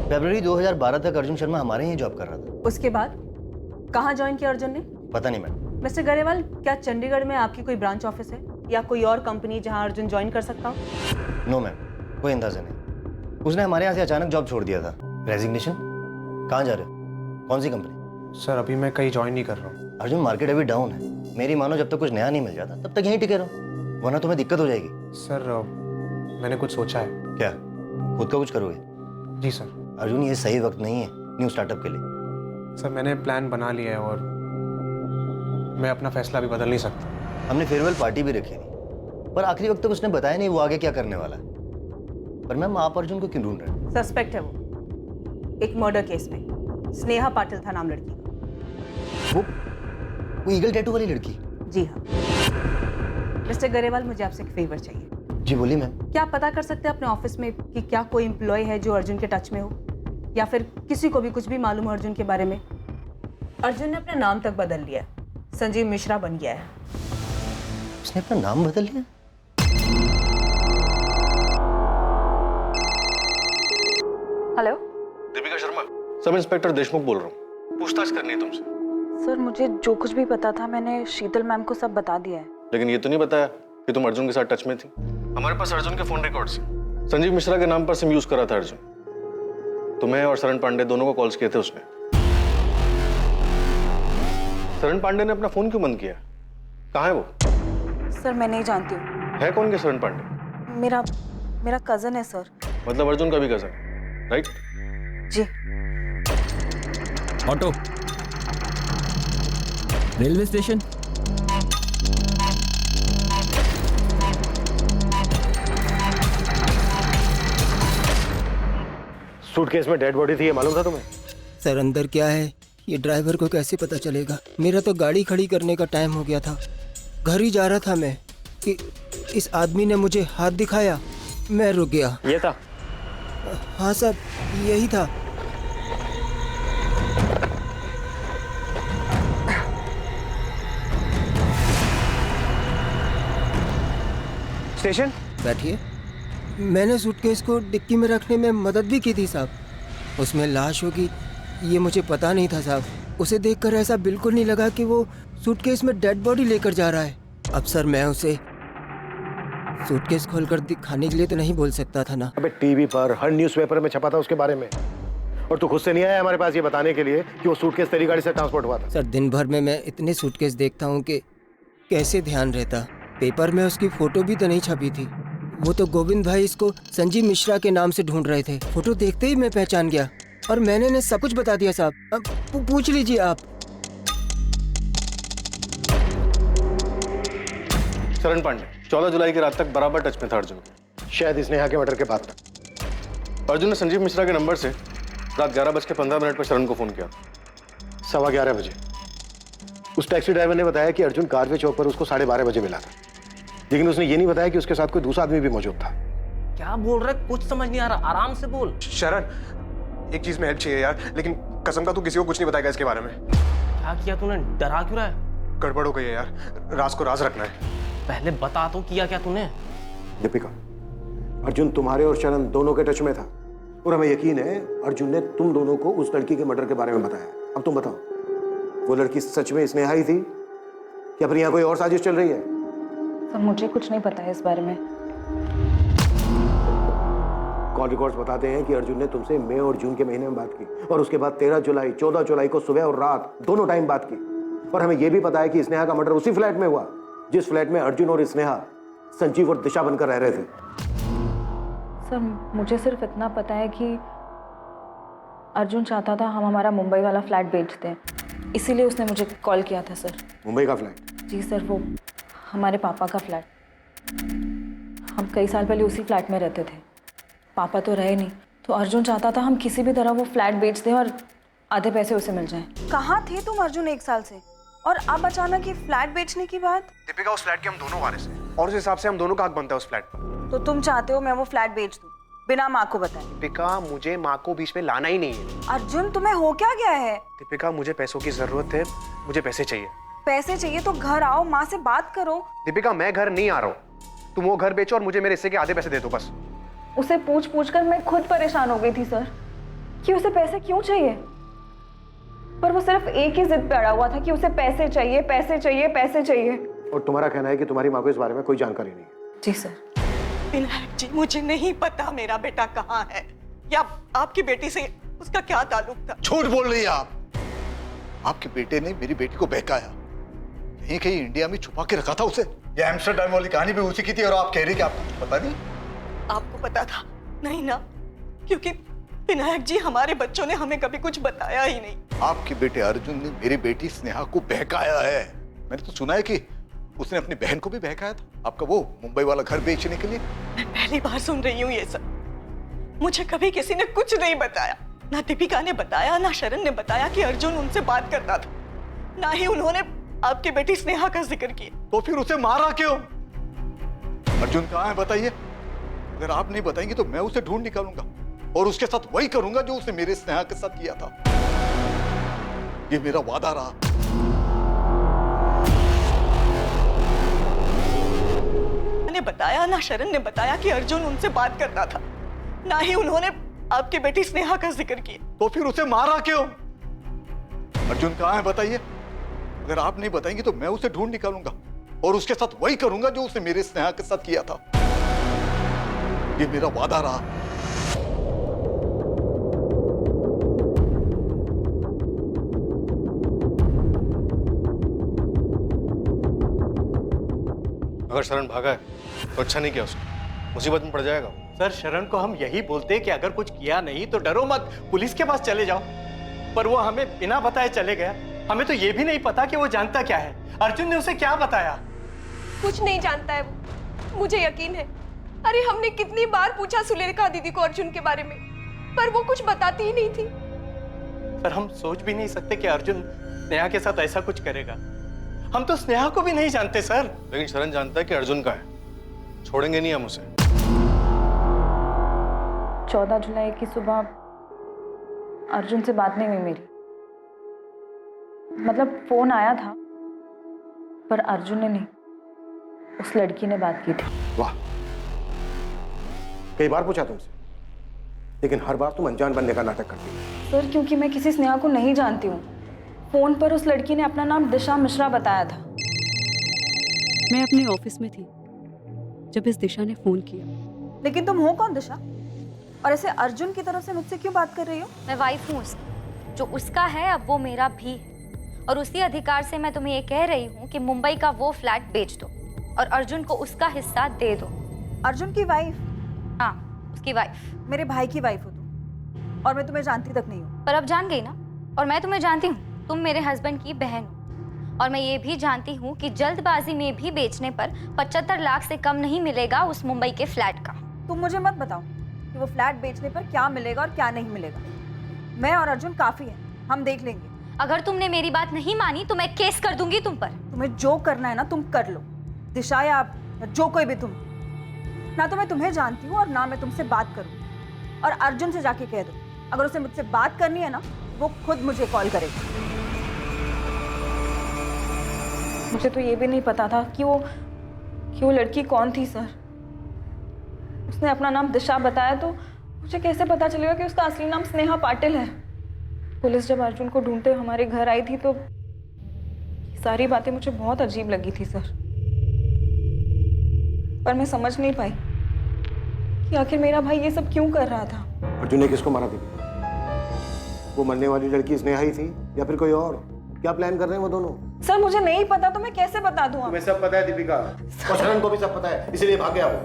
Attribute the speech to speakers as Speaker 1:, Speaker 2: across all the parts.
Speaker 1: फरवरी 2012 तक अर्जुन शर्मा हमारे यहाँ जॉब कर रहा था।
Speaker 2: उसके बाद कहाँ ज्वाइन किया अर्जुन ने?
Speaker 1: पता नहीं मैडम।
Speaker 2: मिस्टर गरेवाल, क्या चंडीगढ़ में आपकी कोई ब्रांच ऑफिस है या कोई और कंपनी जहाँ अर्जुन ज्वाइन कर सकता हो?
Speaker 1: नो मैम, कोई अंदाजा नहीं। उसने हमारे यहाँ से अचानक जॉब छोड़ दिया था। रेजिग्नेशन? कहाँ जा रहे हो? कौन सी कंपनी?
Speaker 3: सर अभी मैं कहीं ज्वाइन नहीं कर रहा हूँ।
Speaker 1: अर्जुन, मार्केट अभी डाउन है। मेरी मानो जब तक कुछ नया नहीं मिल जाता तब तक यहीं टिके रहो, वरना तुम्हें दिक्कत हो जाएगी।
Speaker 3: सर मैंने कुछ सोचा है।
Speaker 1: क्या? खुद का कुछ करोगे?
Speaker 3: जी सर।
Speaker 1: अर्जुन, ये सही वक्त नहीं है न्यू स्टार्टअप के लिए।
Speaker 3: सर मैंने प्लान बना लिया है और मैं अपना फैसला भी बदल नहीं सकता।
Speaker 1: हमने फेयरवेल पार्टी भी रखी थी, पर आखिरी वक्त तक उसने बताया नहीं वो आगे क्या करने वाला है। पर मैम, आप अर्जुन को क्यों ढूंढ रहे हैं?
Speaker 2: सस्पेक्ट है वो, एक मर्डर केस में। स्नेहा पाटिल था नाम लड़की का।
Speaker 1: वो ईगल टैटू वाली लड़की?
Speaker 2: जी हाँ। मिस्टर गरेवाल, मुझे आपसे एक फेवर चाहिए।
Speaker 1: जी बोलिए मैम।
Speaker 2: क्या आप पता कर सकते हैं अपने ऑफिस में कि क्या कोई एम्प्लॉय है जो अर्जुन के टच में हो, या फिर किसी को भी कुछ भी मालूम हो अर्जुन के बारे में? अर्जुन ने अपना नाम तक बदल लिया, संजीव मिश्रा बन गया है।
Speaker 1: उसने अपना नाम बदल लिया?
Speaker 4: Hello,
Speaker 5: Deepika Sharma, sub inspector Deshmukh बोल रहा हूँ। पूछताछ करनी है तुमसे।
Speaker 4: सर मुझे जो कुछ भी पता था मैंने शीतल मैम को सब बता दिया है।
Speaker 5: लेकिन ये तो नहीं बताया कि तुम अर्जुन के साथ टच में थी। हमारे पास अर्जुन के फोन रिकॉर्ड्स हैं। संजीव मिश्रा के नाम पर सिम यूज करा था अर्जुन। तुम्हें और शरण पांडे दोनों को कॉल्स किए थे उसने। शरण पांडे ने अपना फोन क्यों बंद किया? कहाँ है वो?
Speaker 4: सर मैं नहीं जानती हूँ।
Speaker 5: है कौन के शरण पांडे?
Speaker 4: मेरा कजन है सर।
Speaker 5: मतलब अर्जुन का भी कजन, राइट?
Speaker 4: जी।
Speaker 6: Auto, railway station.
Speaker 7: सूटकेस में डेड बॉडी थी, ये मालूम था तुम्हें?
Speaker 8: सर अंदर क्या है ये ड्राइवर को कैसे पता चलेगा? मेरा तो गाड़ी खड़ी करने का टाइम हो गया था, घर ही जा रहा था मैं कि इस आदमी ने मुझे हाथ दिखाया, मैं रुक गया।
Speaker 7: ये था?
Speaker 8: हाँ सर, यही था।
Speaker 7: स्टेशन
Speaker 8: बैठिए। मैंने सूटकेस को डिक्की में रखने में मदद भी की थी साहब। उसमें लाश होगी ये मुझे पता नहीं था साहब। उसे देखकर ऐसा बिल्कुल नहीं लगा कि वो सूटकेस में डेड बॉडी लेकर जा रहा है। अब सर मैं उसे सूटकेस खोलकर दिखाने के लिए तो नहीं बोल सकता था ना।
Speaker 7: अबे टीवी पर हर न्यूज़पेपर में छपा था उसके बारे में, और तू खुद से नहीं आया हमारे पास ये बताने के लिए कि वो सूटकेस तेरी गाड़ी से ट्रांसपोर्ट हुआ था।
Speaker 8: सर दिन भर में मैं इतने सूटकेस देखता हूँ कि कैसे ध्यान रहता। पेपर में उसकी फोटो भी तो नहीं छपी थी। वो तो गोविंद भाई इसको संजीव मिश्रा के नाम से ढूंढ रहे थे। फोटो देखते ही मैं पहचान गया और मैंने सब कुछ बता दिया साहब। अब पूछ लीजिए आप।
Speaker 5: शरण पांडे 14 जुलाई की रात तक बराबर टच में था अर्जुन के।
Speaker 7: शायद स्नेहा के मर्डर के बाद तक।
Speaker 5: अर्जुन ने संजीव मिश्रा के नंबर से रात 11:15 पर शरण को फोन किया।
Speaker 7: 11:15 बजे उस टैक्सी ड्राइवर ने बताया कि अर्जुन कारवे चौक पर उसको 12:30 बजे मिला था, लेकिन उसने ये नहीं बताया कि उसके साथ कोई दूसरा आदमी भी मौजूद था।
Speaker 9: क्या बोल रहा है? कुछ समझ नहीं आ रहा, आराम से बोल।
Speaker 3: शरण, एक चीज में हेल्प चाहिए यार, लेकिन कसम का तू किसी को कुछ नहीं बताएगा इसके बारे में।
Speaker 9: क्या किया तूने? डरा क्यों रहा है?
Speaker 3: गड़बड़ हो गई है यार, राज को राज रखना है।
Speaker 9: पहले बता तो, किया क्या तूने?
Speaker 7: दीपिका, अर्जुन तुम्हारे और शरण दोनों के टच में था और हमें यकीन है अर्जुन ने तुम दोनों को उस लड़की के मर्डर के बारे में बताया। अब तुम बताओ, वो लड़की सच में स्नेहा ही थी या फिर यहाँ कोई और साजिश चल रही है?
Speaker 4: सर मुझे कुछ नहीं पता है इस बारे में।
Speaker 7: कॉल रिकॉर्ड्स बताते हैं कि अर्जुन ने तुमसे मई और जून के महीने में बात की और उसके बाद 13 जुलाई 14 जुलाई को सुबह और रात दोनों टाइम बात की। और हमें यह भी पता है कि स्नेहा का मर्डर उसी फ्लैट में हुआ जिस फ्लैट में अर्जुन और स्नेहा संजीव और दिशा बनकर रह रहे थे।
Speaker 4: सर मुझे सिर्फ इतना पता है कि अर्जुन चाहता था हम हमारा मुंबई वाला फ्लैट बेच दें, इसीलिए उसने मुझे कॉल किया था सर।
Speaker 7: मुंबई का फ्लैट?
Speaker 4: जी सर, वो हमारे पापा का फ्लैट। हम कई साल पहले उसी फ्लैट में रहते थे। पापा तो रहे नहीं, तो अर्जुन चाहता था हम किसी भी तरह वो फ्लैट बेच दें और आधे पैसे उसे मिल जाएं।
Speaker 10: कहाँ थे तुम अर्जुन 1 साल से, और अब अचानक ये फ्लैट बेचने की बात?
Speaker 3: दीपिका, उस फ्लैट के हम दोनों वारिस हैं और उस हिसाब से हम दोनों का हक बनता है उस फ्लैट पर।
Speaker 10: तो तुम चाहते हो मैं वो फ्लैट बेच दूं बिना माँ को बताए?
Speaker 3: दीपिका, मुझे माँ को बीच में लाना ही नहीं है।
Speaker 10: अर्जुन तुम्हें हो क्या गया है?
Speaker 3: दीपिका, मुझे पैसों की जरूरत है, मुझे पैसे चाहिए।
Speaker 10: पैसे चाहिए तो घर आओ, माँ से बात करो।
Speaker 3: दीपिका, मैं घर नहीं आ रहा हूँ, तुम वो घर बेचो और मुझे मेरे हिस्से के आधे पैसे दे दो बस।
Speaker 4: उसे पूछ कर मैं खुद परेशान हो गई थी सर। कि उसे पैसे क्यों चाहिए, पर वो सिर्फ एक ही जिद पे अड़ा हुआ था कि उसे पैसे चाहिए, पैसे चाहिए, पैसे चाहिए।
Speaker 7: और तुम्हारा कहना है कि तुम्हारी माँ को इस बारे में कोई जानकारी नहीं है?
Speaker 4: जी सर।
Speaker 6: विनायक जी, मुझे नहीं पता मेरा बेटा कहाँ है या आपकी बेटी से उसका क्या ताल्लुक था।
Speaker 11: झूठ बोल रही है आप। आपके बेटे ने मेरी बेटी को बहकाया, कहीं कहीं इंडिया में छुपा के रखा था उसे। ये एम्स्टरडैम वाली कहानी भी उसी की थी और आप कह रही कि आपको कुछ पता नहीं।
Speaker 6: आपको पता था? नहीं ना, क्योंकि विनायक जी हमारे बच्चों ने हमें कभी कुछ बताया ही नहीं।
Speaker 11: आपके बेटे अर्जुन ने मेरी बेटी स्नेहा को बहकाया है। मैंने तो सुना है कि उसने अपनी बहन को भी बहकाया था, आपका वो मुंबई वाला घर बेचने के लिए।
Speaker 6: मैं पहली बार सुन रही हूँ ये सब। मुझे कभी किसी ने कुछ नहीं बताया, ना दीपिका ने बताया, ना शरण ने बताया कि अर्जुन उनसे बात करता था, ना ही उन्होंने आपकी बेटी स्नेहा का जिक्र किया।
Speaker 11: तो फिर उसे मारा क्यों? अर्जुन कहाँ है बताइए। अगर आप नहीं बताएंगे तो मैं उसे ढूंढ निकालूंगा और उसके साथ वही करूंगा जो उसने मेरे स्नेहा के साथ किया था। ये मेरा वादा रहा।
Speaker 6: मैंने बताया, ना शरण ने बताया कि अर्जुन उनसे बात करता था, ना ही उन्होंने आपकी बेटी स्नेहा का जिक्र किया।
Speaker 11: तो फिर उसे मारा क्यों? अर्जुन कहाँ है बताइए। अगर आप नहीं बताएंगे तो मैं उसे ढूंढ निकालूंगा और उसके साथ वही करूंगा जो उसने मेरे स्नेहा के साथ किया था। ये मेरा वादा रहा।
Speaker 5: अगर शरण भागा है तो अच्छा नहीं किया उसने, मुसीबत में पड़ जाएगा।
Speaker 12: सर, शरण को हम यही बोलते कि अगर कुछ किया नहीं तो डरो मत, पुलिस के पास चले जाओ, पर वो हमें बिना बताए चले गया। हमें तो ये भी नहीं पता कि वो जानता क्या है। अर्जुन ने उसे क्या बताया?
Speaker 10: कुछ नहीं जानता है वो, मुझे यकीन है। अरे हमने कितनी बार पूछा सुलेखा दीदी को अर्जुन के बारे में, पर वो कुछ बताती ही नहीं थी।
Speaker 12: सर, हम सोच भी नहीं सकते कि अर्जुन स्नेहा के साथ ऐसा कुछ करेगा। हम तो स्नेहा को भी नहीं जानते सर।
Speaker 5: लेकिन शरण जानता है कि अर्जुन का है, छोड़ेंगे नहीं हम उसे।
Speaker 4: 14 जुलाई की सुबह अर्जुन से बात नहीं हुई मेरी, मतलब फोन आया था पर अर्जुन ने नहीं, उस लड़की ने बात की थी।
Speaker 7: वाह, कई बार पूछा तुमसे, लेकिन हर बार तुम अनजान बनने का नाटक करती हो।
Speaker 4: सर, क्योंकि मैं किसी स्नेहा को नहीं जानती हूँ। फोन पर उस लड़की ने अपना नाम दिशा मिश्रा बताया था।
Speaker 13: मैं अपने ऑफिस में थी जब इस दिशा ने फोन किया।
Speaker 10: लेकिन तुम हो कौन दिशा, और ऐसे अर्जुन की तरफ से मुझसे क्यों बात कर रही हो?
Speaker 14: मैं वाइफ हूँ उसकी, जो उसका है अब वो मेरा भी है, और उसी अधिकार से मैं तुम्हें ये कह रही हूँ कि मुंबई का वो फ्लैट बेच दो और अर्जुन को उसका हिस्सा दे दो।
Speaker 10: अर्जुन की वाइफ?
Speaker 14: हाँ, उसकी वाइफ।
Speaker 10: मेरे भाई की वाइफ हो तुम, और मैं तुम्हें जानती तक नहीं हूँ।
Speaker 14: पर अब जान गई ना, और मैं तुम्हें जानती हूँ, तुम मेरे हस्बैंड की बहन हो। और मैं ये भी जानती हूँ कि जल्दबाजी में भी बेचने पर 75 लाख से कम नहीं मिलेगा उस मुंबई के फ्लैट का।
Speaker 10: तुम मुझे मत बताओ कि वो फ्लैट बेचने पर क्या मिलेगा और क्या नहीं मिलेगा। मैं और अर्जुन काफी है, हम देख लेंगे।
Speaker 14: अगर तुमने मेरी बात नहीं मानी तो मैं केस कर दूंगी तुम पर।
Speaker 10: तुम्हें जो करना है ना तुम कर लो, दिशा या जो कोई भी तुम। ना तो मैं तुम्हें जानती हूँ और ना मैं तुमसे बात करूँ। और अर्जुन से जाके कह दो, अगर उसे मुझसे बात करनी है ना, वो खुद मुझे कॉल करेगा।
Speaker 4: मुझे तो ये भी नहीं पता था कि वो लड़की कौन थी सर। उसने अपना नाम दिशा बताया तो मुझे कैसे पता चलेगा कि उसका असली नाम स्नेहा पाटिल है। पुलिस जब अर्जुन को ढूंढते हमारे घर आई थी तो सारी बातें मुझे बहुत अजीब लगी थी सर, पर मैं समझ नहीं पाई कि आखिर मेरा भाई ये सब क्यों कर रहा था।
Speaker 7: अर्जुन ने किसको मारा दीपिका? वो मरने वाली लड़की स्नेहा ही थी या फिर कोई और? क्या प्लान कर रहे हैं वो दोनों?
Speaker 4: सर, मुझे नहीं पता तो मैं कैसे बता दूं?
Speaker 7: तुम्हें सब पता है दीपिका, और शरण को भी सब पता है, इसीलिए भाग गया वो।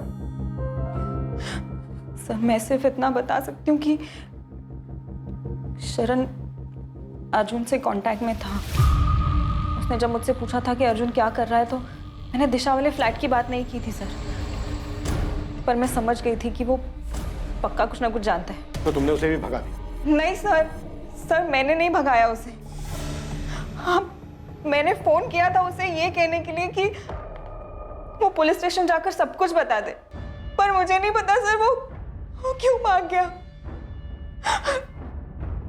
Speaker 4: सर, मैं सिर्फ इतना बता सकती हूँ कि शरण अर्जुन से कांटेक्ट में था। उसने जब मुझसे पूछा था कि अर्जुन क्या कर रहा है तो मैंने दिशा वाले फ्लैट की बात नहीं की थी सर, पर मैं समझ गई थी कि वो पक्का कुछ ना कुछ जानता है।
Speaker 7: तो तुमने उसे भी भगा दिया?
Speaker 4: नहीं सर, मैंने नहीं भगाया उसे। हाँ, मैंने फोन किया था उसे ये कहने के लिए कि वो पुलिस स्टेशन जाकर सब कुछ बता दे, पर मुझे नहीं पता सर वो क्यों भाग गया।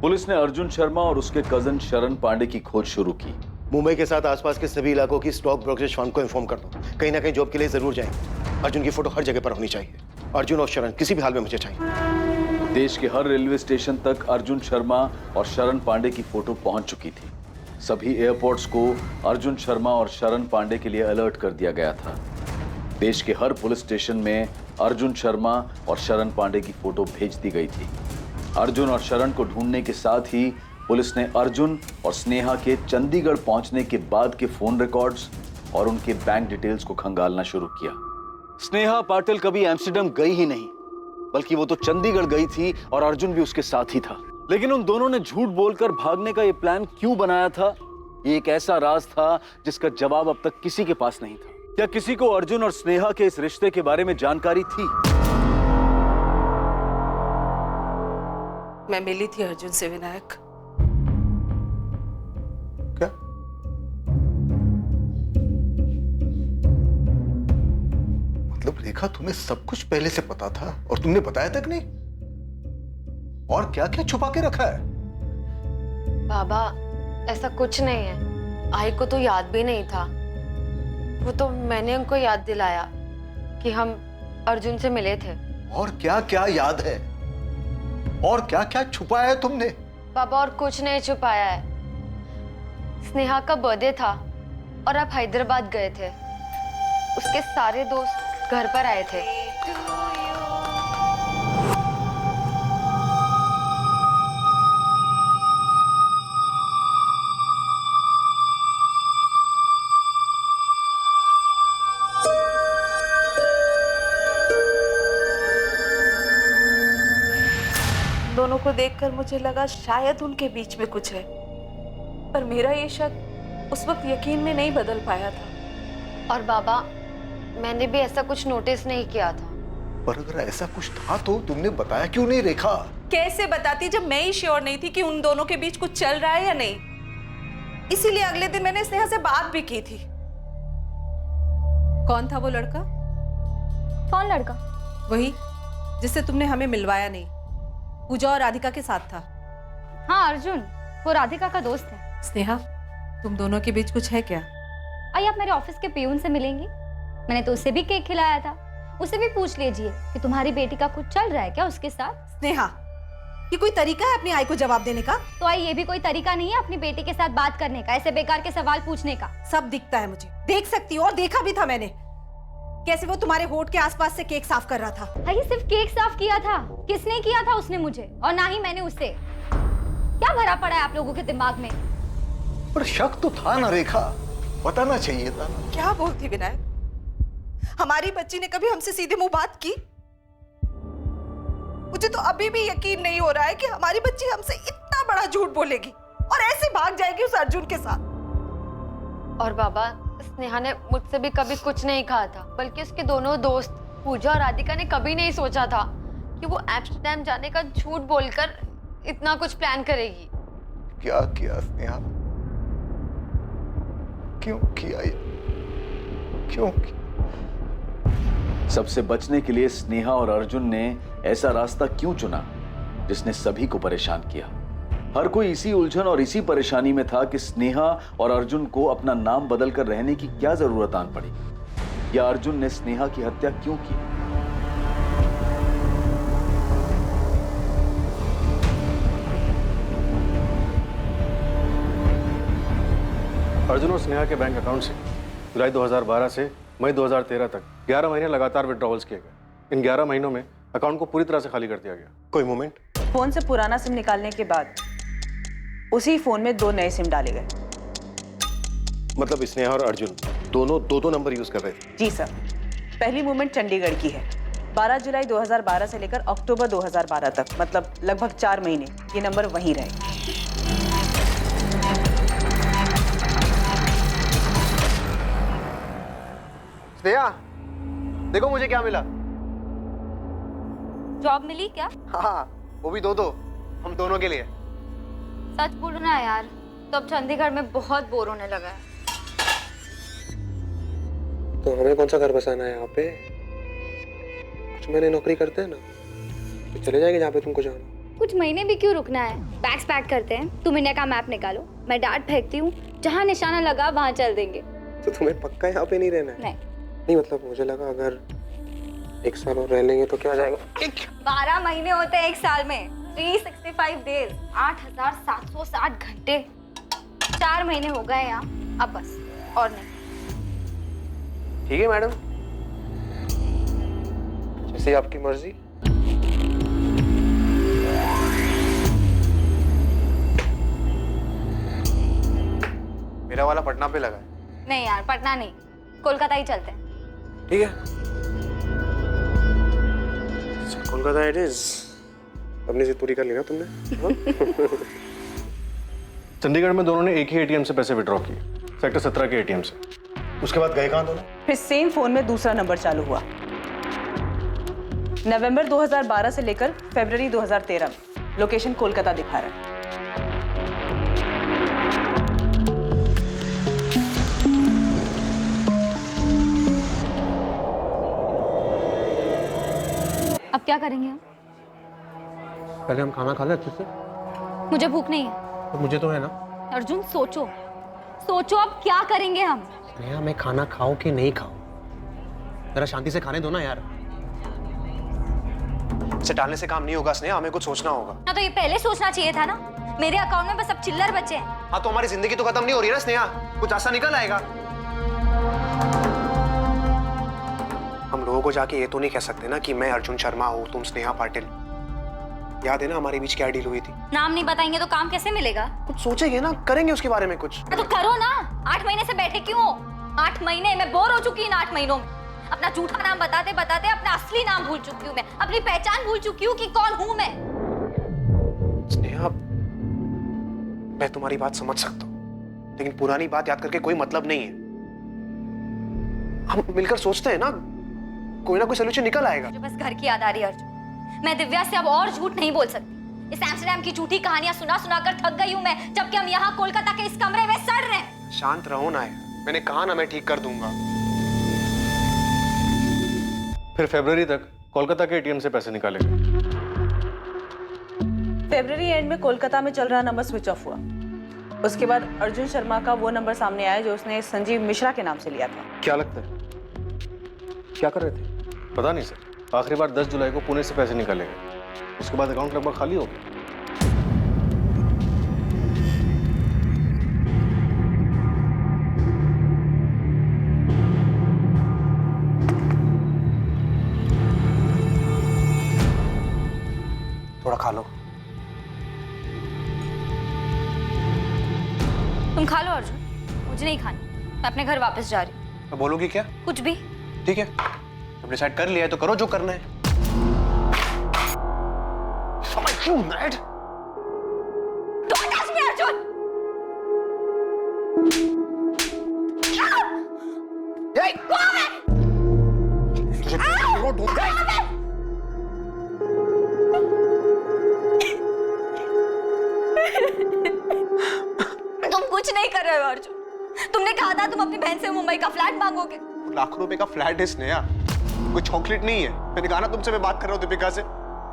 Speaker 15: पुलिस ने अर्जुन शर्मा और उसके कजन शरण पांडे की खोज शुरू की।
Speaker 7: मुंबई के साथ आसपास के सभी इलाकों की स्टॉक ब्रोकरेज फर्म को इन्फॉर्म कर दो, कहीं ना कहीं जॉब के लिए जरूर जाएंगे। अर्जुन की फोटो हर जगह पर होनी चाहिए। अर्जुन और शरण किसी भी हाल में मुझे चाहिए।
Speaker 15: देश के हर रेलवे स्टेशन तक अर्जुन शर्मा और शरण पांडे की फोटो पहुंच चुकी थी। सभी एयरपोर्ट्स को अर्जुन शर्मा और शरण पांडे के लिए अलर्ट कर दिया गया था। देश के हर पुलिस स्टेशन में अर्जुन शर्मा और शरण पांडे की फोटो भेज दी गई थी। अर्जुन और शरण को ढूंढने के साथ ही पुलिस ने अर्जुन और स्नेहा के चंडीगढ़ पहुंचने के बाद के फोन रिकॉर्ड्स और उनके बैंक डिटेल्स को खंगालना शुरू किया। स्नेहा पाटिल कभी एम्स्टर्डम गई ही नहीं, बल्कि वो तो चंडीगढ़ गई थी और अर्जुन भी उसके साथ ही था। लेकिन उन दोनों ने झूठ बोलकर भागने का ये प्लान क्यों बनाया था, ये एक ऐसा राज था जिसका जवाब अब तक किसी के पास नहीं था। क्या किसी को अर्जुन और स्नेहा के इस रिश्ते के बारे में जानकारी थी?
Speaker 16: मैं मिली थी अर्जुन से विनायक।
Speaker 11: क्या? मतलब रेखा, तुम्हें सब कुछ पहले से पता था और तुमने बताया तक नहीं? और क्या क्या छुपा के रखा है?
Speaker 17: बाबा, ऐसा कुछ नहीं है। आई को तो याद भी नहीं था। वो तो मैंने उनको याद दिलाया कि हम अर्जुन से मिले थे।
Speaker 11: और क्या क्या याद है? और क्या क्या छुपाया है तुमने?
Speaker 17: बाबा, और कुछ नहीं छुपाया है। स्नेहा का बर्थडे था और आप हैदराबाद गए थे। उसके सारे दोस्त घर पर आए थे।
Speaker 16: दोनों को देखकर मुझे लगा शायद उनके बीच में कुछ है, पर मेरा ये शक उस वक्त यकीन में नहीं बदल पाया था।
Speaker 17: और बाबा, मैंने भी ऐसा कुछ नोटिस नहीं किया था।
Speaker 11: पर अगर ऐसा कुछ था तो तुमने बताया क्यों नहीं रेखा?
Speaker 16: कैसे बताती जब मैं ही श्योर नहीं थी कि उन दोनों के बीच कुछ चल रहा है या नहीं। इसीलिए अगले दिन मैंने स्नेहा से बात भी की थी। कौन था वो लड़का?
Speaker 17: कौन लड़का?
Speaker 16: वही जिससे तुमने हमें मिलवाया नहीं, पूजा और राधिका के साथ था।
Speaker 17: हाँ, अर्जुन, वो राधिका का दोस्त है।
Speaker 16: स्नेहा, तुम दोनों के बीच कुछ है क्या?
Speaker 14: आइए, आप मेरे ऑफिस के पियून से मिलेंगी। मैंने तो उसे भी केक खिलाया था। उसे भी पूछ लीजिए कि तुम्हारी बेटी का कुछ चल रहा है क्या उसके साथ।
Speaker 16: स्नेहा, ये कोई तरीका है अपनी आई को जवाब देने का?
Speaker 14: तो आई, ये भी कोई तरीका नहीं है अपनी बेटी के साथ बात करने का, ऐसे बेकार के सवाल पूछने का।
Speaker 16: सब दिखता है मुझे, देख सकती हो, और देखा भी था मैंने कैसे वो तुम्हारे होठ के आसपास से केक साफ कर रहा था।
Speaker 14: ये सिर्फ केक साफ किया था? किसने किया था? उसने मुझे, और ना ही मैंने उससे। क्या भरा पड़ा है आप लोगों के दिमाग में?
Speaker 11: पर शक तो था ना रेखा, बताना चाहिए था।
Speaker 16: क्या बोलती विनायक? हमारी बच्ची ने कभी हमसे सीधे मुंह बात की? मुझे तो अभी भी यकीन नहीं हो रहा है कि हमारी बच्ची हमसे इतना बड़ा झूठ बोलेगी और ऐसे भाग जाएगी उस अर्जुन के साथ।
Speaker 17: और बाबा, स्नेहा ने मुझसे भी कभी कुछ नहीं कहा था, बल्कि उसके दोनों दोस्त पूजा और राधिका ने कभी नहीं सोचा था कि वो एम्स्टर्डम जाने का झूठ बोलकर इतना कुछ प्लान करेगी।
Speaker 11: क्या किया स्नेहा? क्यों किया ये? क्यों किया?
Speaker 15: सबसे बचने के लिए स्नेहा और अर्जुन ने ऐसा रास्ता क्यों चुना जिसने सभी को परेशान किया? हर कोई इसी उलझन और इसी परेशानी में था कि स्नेहा और अर्जुन को अपना नाम बदलकर रहने की क्या जरूरत आन पड़ी, या अर्जुन ने स्नेहा की हत्या क्यों की?
Speaker 5: अर्जुन और स्नेहा के बैंक अकाउंट से जुलाई 2012 से मई 2013 तक 11 महीने लगातार विड्रॉवल्स किए गए। इन 11 महीनों में अकाउंट को पूरी तरह से खाली कर दिया गया।
Speaker 1: कोई मूवमेंट?
Speaker 2: फोन से पुराना सिम निकालने के बाद उसी फोन में 2 नए सिम डाले गए।
Speaker 7: मतलब स्नेहा और अर्जुन दोनों दो नंबर यूज कर रहे थे?
Speaker 2: जी सर। पहली मूवमेंट चंडीगढ़ की है। 12 जुलाई 2012 से लेकर अक्टूबर 2012 तक, मतलब लगभग 4 महीने ये नंबर वहीं रहे।
Speaker 3: स्नेहा, देखो मुझे क्या मिला।
Speaker 14: जॉब मिली क्या?
Speaker 3: हाँ, वो भी दो हम दोनों के लिए।
Speaker 14: सच बोलो ना यार, तो अब चंडीगढ़ में बहुत बोर होने लगा है।
Speaker 3: तो हमें कौन सा घर बसाना है यहाँ पे? कुछ महीने नौकरी करते हैं ना, तो चले जाएंगे जहाँ पे तुमको जाना।
Speaker 14: कुछ महीने भी क्यों रुकना है? बैग्स पैक करते हैं, तुम इंडिया का मैप निकालो, मैं डांट फेंकती हूँ, जहाँ निशाना लगा वहाँ चल देंगे।
Speaker 3: तो तुम्हें पक्का यहाँ पे नहीं रहना है?
Speaker 14: नहीं।
Speaker 3: नहीं, मतलब मुझे लगा अगर 1 साल और रह लेंगे तो क्या हो जाएगा?
Speaker 14: 12 महीने होते हैं 1 साल में, 365 डेज, 8,760 घंटे। 4 महीने हो गए यहाँ, अब बस और नहीं।
Speaker 3: ठीक है मैडम, जैसे आपकी मर्जी। मेरा वाला पटना पे लगा है।
Speaker 14: नहीं यार, पटना नहीं, कोलकाता ही चलते हैं।
Speaker 3: ठीक है, कोलकाता इट इज। अपनी जिद पूरी कर ली ना तुमने?
Speaker 5: चंडीगढ़ में दोनों ने एक ही एटीएम से पैसे विड्रॉ किए, सेक्टर 17 के एटीएम से। उसके बाद गए कहाँ दोनों?
Speaker 2: फिर सेम फोन में दूसरा नंबर चालू हुआ। नवंबर 2012 से लेकर फरवरी 2013 में लोकेशन कोलकाता दिखा रहा है।
Speaker 14: अब क्या करेंगे हम?
Speaker 3: पहले हम खाना खा ले अच्छे से।
Speaker 14: मुझे भूख नहीं है।
Speaker 3: तो मुझे तो है ना।
Speaker 14: अर्जुन सोचो, सोचो अब क्या करेंगे हम?
Speaker 3: स्नेहा, मैं खाना खाऊं कि नहीं खाऊं? जरा शांति से खाने दो ना यार। इसे टालने से काम नहीं होगा स्नेहा, हमें कुछ सोचना होगा।
Speaker 14: ना तो ये पहले सोचना चाहिए था ना। मेरे अकाउंट में बस अब चिल्लर बचे हैं।
Speaker 3: हाँ तो हमारी जिंदगी तो खत्म नहीं हो रही है ना स्नेहा, कुछ ऐसा निकल आएगा। हम लोगों को जाके ये तो नहीं कह सकते ना कि मैं अर्जुन शर्मा हूँ, तुम स्नेहा पाटिल। याद है ना हमारे बीच क्या डील हुई थी?
Speaker 14: नाम नहीं बताएंगे तो काम कैसे मिलेगा?
Speaker 3: कुछ सोचेंगे ना, करेंगे उसके बारे में कुछ।
Speaker 14: तो करो ना। 8 महीने से बैठे क्यों हो? 8 महीने मैं बोर हो चुकी इन 8 महीनों में। अपना झूठा नाम बताते बताते अपना असली नाम भूल चुकी हूँ मैं, अपनी पहचान भूल चुकी हूँ कि कौन हूँ मैं।
Speaker 3: स्नेहा, मैं तुम्हारी बात समझ सकता हूँ, लेकिन पुरानी बात याद करके कोई मतलब नहीं है। हम मिलकर सोचते हैं ना, कोई ना कोई सोल्यूशन निकल आएगा।
Speaker 14: मुझे बस घर की याद आ रही है अर्जुन। मैं दिव्या से अब और झूठ नहीं बोल सकती। इस एम्स्टरडैम की झूठी कहानियां सुना सुना कर थक गई हूँ मैं, जबकि हम यहाँ कोलकाता के इस कमरे में सड़ रहे हैं।
Speaker 3: शांत रहो ना, मैंने कहा ना मैं ठीक कर दूंगा।
Speaker 5: फिर फरवरी तक कोलकाता के एटीएम से पैसे निकाले गए।
Speaker 2: फरवरी एंड में कोलकाता में चल रहा नंबर स्विच ऑफ हुआ। उसके बाद अर्जुन शर्मा का वो नंबर सामने आया जो उसने संजीव मिश्रा के नाम से लिया था।
Speaker 5: क्या लगता है, क्या कर रहे थे? पता नहीं सर, आखिरी बार 10 जुलाई को पुणे से पैसे निकाले गए। उसके बाद अकाउंट लगभग खाली हो गया।
Speaker 3: थोड़ा खा लो।
Speaker 14: तुम खा लो अर्जुन, मुझे नहीं खानी। मैं अपने घर वापस जा रही हूँ।
Speaker 3: तो बोलोगी क्या?
Speaker 14: कुछ भी।
Speaker 3: ठीक है, अब डिसाइड कर लिया है तो करो जो करना है। Am I too mad?
Speaker 14: Don't touch me, Arjun! Go away! तुम कुछ नहीं कर रहे हो अर्जुन। तुमने कहा था तुम अपनी बहन से मुंबई का फ्लैट मांगोगे।
Speaker 3: लाखों रुपए का फ्लैट है स्नेहा, कोई चॉकलेट नहीं है। मैंने कहा ना तुमसे मैं बात कर रहा हूँ दीपिका से,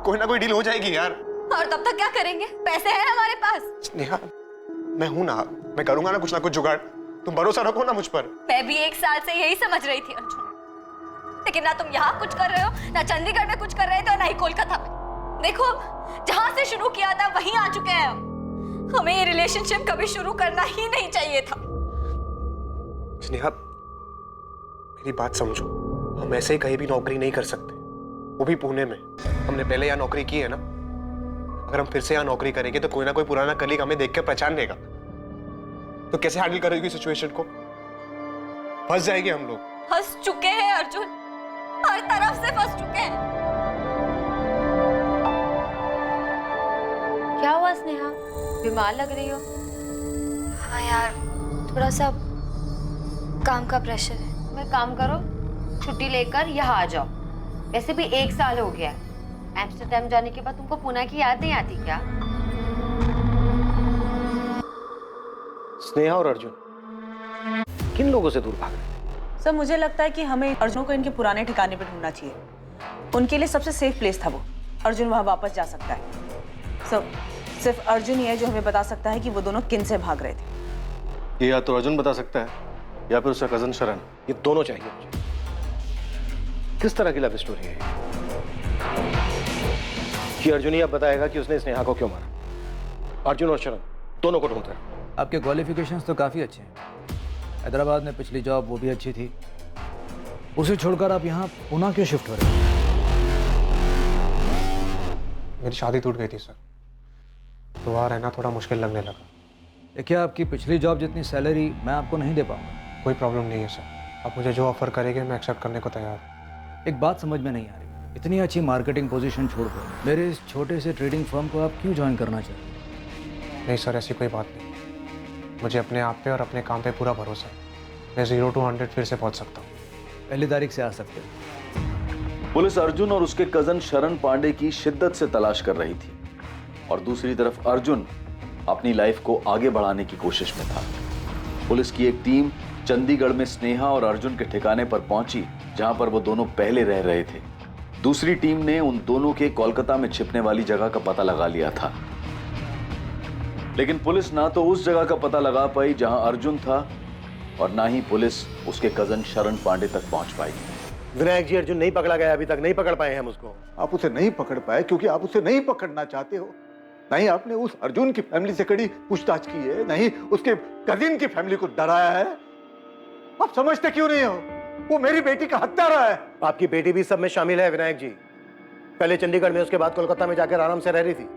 Speaker 3: कोई ना कोई डील हो जाएगी यार।
Speaker 14: और तब तक क्या करेंगे? पैसे हैं हमारे पास।
Speaker 3: स्नेहा, मैं हूं ना, मैं करूंगा ना कुछ जुगाड़। तुम भरोसा रखो ना मुझ पर।
Speaker 14: मैं भी 1 साल से यही समझ रही थी अर्जुन, लेकिन ना तुम यहाँ कुछ कर रहे हो, ना चंडीगढ़ में कुछ कर रहे थे, और ना ही कोलकाता में। देखो, जहां से शुरू किया था वहीं आ चुके हैं हम। हमें ये रिलेशनशिप कभी शुरू करना ही नहीं चाहिए था।
Speaker 3: स्नेहा, मेरी बात समझो, हम ऐसे ही कहीं भी नौकरी नहीं कर सकते, वो भी पुणे में। हमने पहले यहाँ नौकरी की है ना, अगर हम फिर से यहाँ नौकरी करेंगे तो कोई ना कोई पुराना कलीग हमें देख के पहचान लेगा। तो कैसे हैंडल करोगी सिचुएशन को? फंस जाएंगे हम लोग।
Speaker 14: फंस चुके हैं अर्जुन, हर तरफ से फंस चुके हैं।
Speaker 17: क्या हुआ स्नेहा, बीमार लग रही हो?
Speaker 14: हाँ यार, थोड़ा सा काम का प्रेशर है।
Speaker 17: मैं काम करो, छुट्टी लेकर यहाँ आ जाओ। वैसे भी 1 साल हो गया है। एम्स्टरडैम जाने के बाद तुमको पुणे की याद नहीं आती क्या?
Speaker 3: स्नेहा और अर्जुन किन लोगों से दूर भाग रहे?
Speaker 2: सर, मुझे लगता है कि हमें अर्जुन को इनके पुराने ठिकाने पे ढूंढना चाहिए। उनके लिए सबसे सेफ प्लेस था वो। अर्जुन वहां वापस जा सकता है। सर, सिर्फ अर्जुन ही है जो हमें बता सकता है कि वो दोनों किन से भाग रहे थे।
Speaker 5: ये या तो अर्जुन बता सकता है या फिर उसका कजन शरण।
Speaker 3: ये दोनों चाहिए मुझे।
Speaker 7: किस तरह की लव स्टोरी है ये अर्जुन ही अब बताएगा कि उसने स्नेहा को क्यों मारा। अर्जुन और शरण दोनों को ढूंढ रहे हैं।
Speaker 18: आपके क्वालिफिकेशंस तो काफ़ी अच्छे हैं। हैदराबाद में पिछली जॉब वो भी अच्छी थी, उसे छोड़कर आप यहाँ पुणे क्यों शिफ्ट हो रहे हैं?
Speaker 3: मेरी शादी टूट गई थी सर, तो वहाँ रहना थोड़ा मुश्किल लगने लगा।
Speaker 18: देखिए, आपकी पिछली जॉब जितनी सैलरी मैं आपको नहीं दे पाऊंगा।
Speaker 3: कोई प्रॉब्लम नहीं है सर, आप मुझे जो ऑफर करेंगे मैं एक्सेप्ट करने को तैयार हूँ।
Speaker 18: एक बात समझ में नहीं आ रही, इतनी अच्छी मार्केटिंग पोजीशन छोड़कर मेरे इस छोटे से ट्रेडिंग फर्म को आप क्यों ज्वाइन करना चाहते हैं?
Speaker 3: नहीं सर, ऐसी कोई बात नहीं। मुझे अपने आप पे और अपने काम पे पूरा भरोसा है। मैं 0 to 100 फिर से पहुँच सकता हूँ।
Speaker 18: पहली तारीख से आ सकते हैं।
Speaker 15: पुलिस अर्जुन और उसके कजन शरण पांडे की शिद्दत से तलाश कर रही थी और दूसरी तरफ अर्जुन अपनी लाइफ को आगे बढ़ाने की कोशिश में था। पुलिस की एक टीम चंडीगढ़ में स्नेहा और अर्जुन के ठिकाने पर पहुंची, जहां पर वो दोनों पहले रह रहे थे। दूसरी टीम ने उन दोनों के कोलकाता में छिपने वाली जगह का पता लगा लिया था, लेकिन पुलिस ना तो उस जगह का पता लगा पाई जहां अर्जुन था और ना ही पुलिस उसके कजन शरण पांडे तक पहुंच पाई।
Speaker 7: विनायक जी, अर्जुन नहीं पकड़ा गया, अभी तक नहीं पकड़ पाए हम उसको।
Speaker 11: आप उसे नहीं पकड़ पाए क्योंकि आप उसे नहीं पकड़ना चाहते हो। नहीं आपने उस अर्जुन की फैमिली से कड़ी पूछताछ की है, नहीं उसके कजिन की फैमिली को डराया है। आप समझते क्यों नहीं हो? वो मेरी बेटी का हत्यारा है।
Speaker 7: आपकी बेटी भी सब में शामिल है विनायक जी। पहले चंडीगढ़ में, उसके बाद कोलकाता में जाकर आराम से रह रही थी।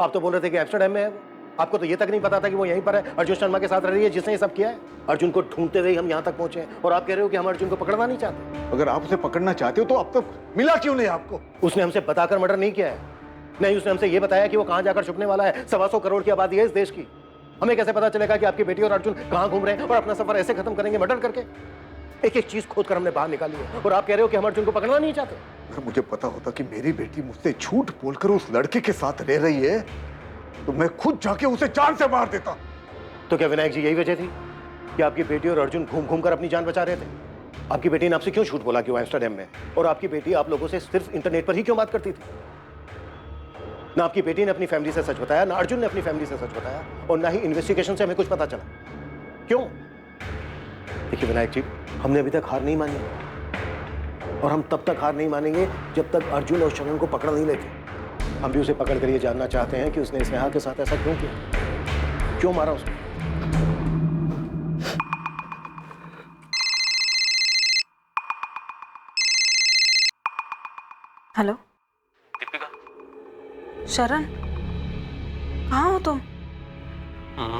Speaker 7: आप तो बोल रहे थे कि एम्स्टर्डम में है वो। आपको तो ये तक नहीं पता था कि वो यहीं पर है, अर्जुन शर्मा के साथ रह रही है, जिसने ये सब किया है। अर्जुन को ढूंढते हुए हम यहाँ तक पहुंचे हैं और आप कह रहे हो कि हम अर्जुन को पकड़ना नहीं चाहते।
Speaker 11: अगर आप उसे पकड़ना चाहते हो तो अब तक मिला क्यों नहीं आपको?
Speaker 7: उसने हमसे बताकर मर्डर नहीं किया है, नहीं उसने हमसे ये बताया कि वो कहाँ जाकर छुपने वाला है। 125 करोड़ की आबादी है इस देश की। हमें कैसे पता चलेगा कि आपकी बेटी और अर्जुन कहाँ घूम रहे हैं और अपना सफर ऐसे खत्म करेंगे मर्डर करके? एक एक चीज खोद कर हमने बाहर निकाली है और आप कह रहे हो कि हम अर्जुन को पकड़ना नहीं चाहते।
Speaker 11: अगर मुझे पता होता कि मेरी बेटी मुझसे झूठ बोलकर उस लड़के के साथ रह रही है तो मैं खुद जाके उसे जान से मार देता।
Speaker 7: तो क्या विनायक जी यही वजह थी कि आपकी बेटी और अर्जुन घूम घूम कर अपनी जान बचा रहे थे? आपकी बेटी ने आपसे क्यों झूठ बोला कि वो एम्स्टर्डम में, और आपकी बेटी आप लोगों से सिर्फ इंटरनेट पर ही क्यों बात करती थी? ना आपकी बेटी ने अपनी फैमिली से सच बताया, ना अर्जुन ने अपनी फैमिली से सच बताया, और ना ही इन्वेस्टिगेशन से हमें कुछ पता चला। क्यों? देखिए विनायक जी, हमने अभी तक हार नहीं मानी और हम तब तक हार नहीं मानेंगे जब तक अर्जुन और शरण को पकड़ नहीं लेते। हम भी उसे पकड़ कर ये जानना चाहते हैं कि उसने स्नेहा के साथ ऐसा क्यों किया, क्यों मारा उसको।
Speaker 10: हेलो
Speaker 9: दीपिका।
Speaker 10: शरण, कहाँ हो तुम?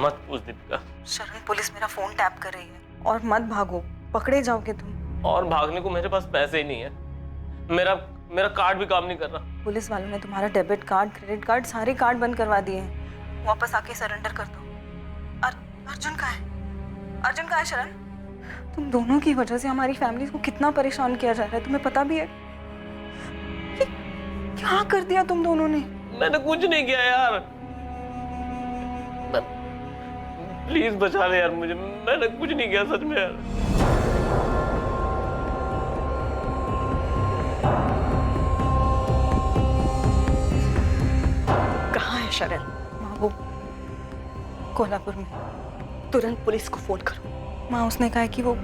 Speaker 9: मत पूछ दीपिका।
Speaker 10: शरण, पुलिस मेरा फोन टैप कर रही है और मत भागो, पकड़े जाओगे तुम।
Speaker 9: और भागने को मेरे पास पैसे ही नहीं है। मेरा कार्ड भी काम नहीं कर रहा।
Speaker 10: पुलिस वालों ने तुम्हारा डेबिट कार्ड, क्रेडिट कार्ड, सारे कार्ड बंद करवा दिए हैं। वापस आके सरेंडर कर दो। अर्जुन कहाँ है? अर्जुन कहाँ है शरण? तुम दोनों की वजह से हमारी फैमिली को कितना परेशान किया जा रहा है, तुम्हें पता भी है? क्या कर दिया तुम दोनों ने?
Speaker 9: मैंने कुछ नहीं किया यार। प्लीज बचा ले यार मुझे, मैंने कुछ नहीं किया सच में यार।
Speaker 6: कहाँ है शरण?
Speaker 10: माँ वो कोल्हापुर में।
Speaker 6: तुरंत पुलिस को फोन करो।
Speaker 10: माँ उसने कहा है कि वो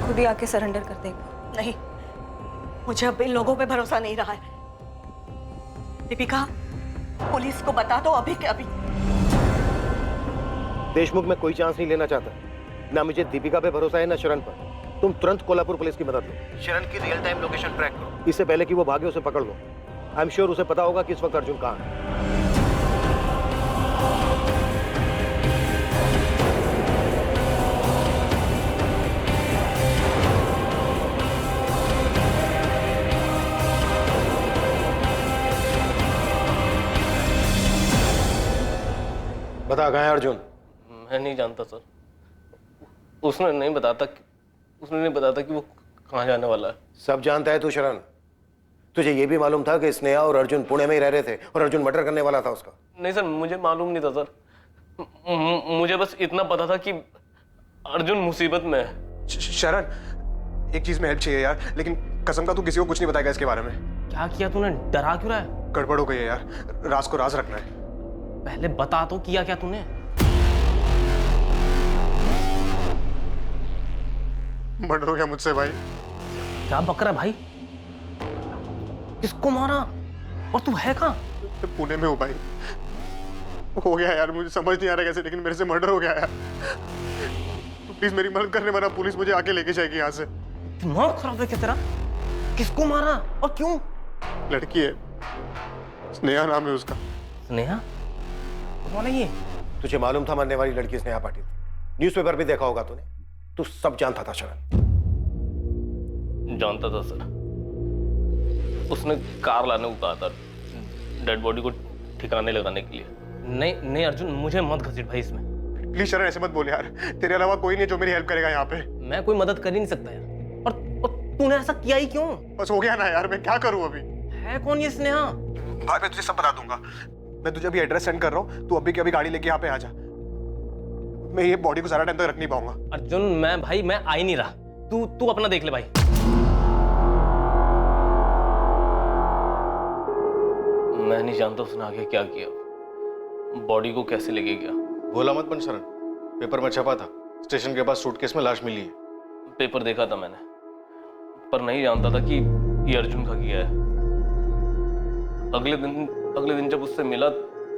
Speaker 10: खुद ही आके सरेंडर कर देगा।
Speaker 6: नहीं, मुझे अब इन लोगों पे भरोसा नहीं रहा है। दीपिका, पुलिस को बता दो अभी के अभी।
Speaker 7: देशमुख में कोई चांस नहीं लेना चाहता। ना मुझे दीपिका पे भरोसा है, ना शरण पर। तुम तुरंत कोल्हापुर पुलिस की मदद लो। शरण की रियल टाइम लोकेशन ट्रैक करो, इससे पहले कि वो भागे उसे पकड़ लो। आई एम श्योर उसे पता होगा कि इस वक्त अर्जुन कहाँ है। बता कहाँ है अर्जुन?
Speaker 9: मैं नहीं जानता सर। उसने नहीं बताता कि वो कहाँ जाने वाला है।
Speaker 7: सब जानता है तू शरण। तुझे ये भी मालूम था कि स्नेहा और अर्जुन पुणे में ही रह रहे थे और अर्जुन मर्डर करने वाला था उसका?
Speaker 9: नहीं सर, मुझे मालूम नहीं था सर। मुझे बस इतना पता था कि अर्जुन मुसीबत में है।
Speaker 3: शरण, एक चीज में हेल्प चाहिए यार, लेकिन कसम का तू किसी को कुछ नहीं बताएगा इसके बारे में।
Speaker 9: क्या किया तूने? डरा क्यों रहा है?
Speaker 3: गड़बड़ हो गई है यार, राज को राज रखना है।
Speaker 9: पहले बता तो, किया क्या तूने?
Speaker 3: मर्डर हो गया मुझसे भाई।
Speaker 9: क्या बक रहा है भाई? किसको मारा? और तू है कहाँ?
Speaker 3: पुणे में हूँ भाई। हो गया यार, मुझे समझ नहीं आ रहा कैसे, लेकिन मेरे से मर्डर हो गया यार। तू प्लीज मेरी मदद करने, वरना पुलिस मुझे आके लेके जाएगी यहाँ से।
Speaker 9: दिमाग खराब है क्या तेरा? किसको मारा और क्यों?
Speaker 3: लड़की है, स्नेहा नाम है उसका।
Speaker 9: स्नेहा? कौन है ये?
Speaker 7: तुझे मालूम था मरने वाली लड़की स्नेहा पाटिल थी? न्यूज़पेपर भी देखा होगा तूने। तू सब जानता था शरण।
Speaker 9: जानता था सर। उसने कार लाने को कहा था डेड बॉडी को ठिकाने लगाने के लिए। नहीं नहीं अर्जुन, मुझे मत घसीट भाई इसमें।
Speaker 3: प्लीज शरण ऐसे मत बोल यार, तेरे अलावा कोई नहीं जो मेरी हेल्प करेगा यहाँ पे।
Speaker 9: मैं कोई मदद कर ही नहीं सकता यार। और तूने ऐसा किया ही क्यों?
Speaker 3: बस हो गया ना यार, मैं क्या करूँ अभी?
Speaker 9: है कौन ये स्नेहा?
Speaker 3: भाई मैं तुझे सब बता दूंगा। मैं तुझे अभी एड्रेस सेंड कर रहा हूँ, तू अभी के अभी गाड़ी लेके यहाँ पे आ जा। मैं ये बॉडी को सारा टाइम तक रख नहीं पाऊंगा।
Speaker 9: अर्जुन मैं आ ही नहीं रहा। तू अपना देख ले भाई। मैं नहीं जानता उसने आगे क्या किया, बॉडी को कैसे लेके गया।
Speaker 5: भोला मत बन शरण, पेपर में छपा था स्टेशन के पास सूटकेस में लाश मिली है।
Speaker 9: पेपर देखा था मैंने, पर नहीं जानता था कि ये अर्जुन का किया है। अगले दिन जब उससे मिला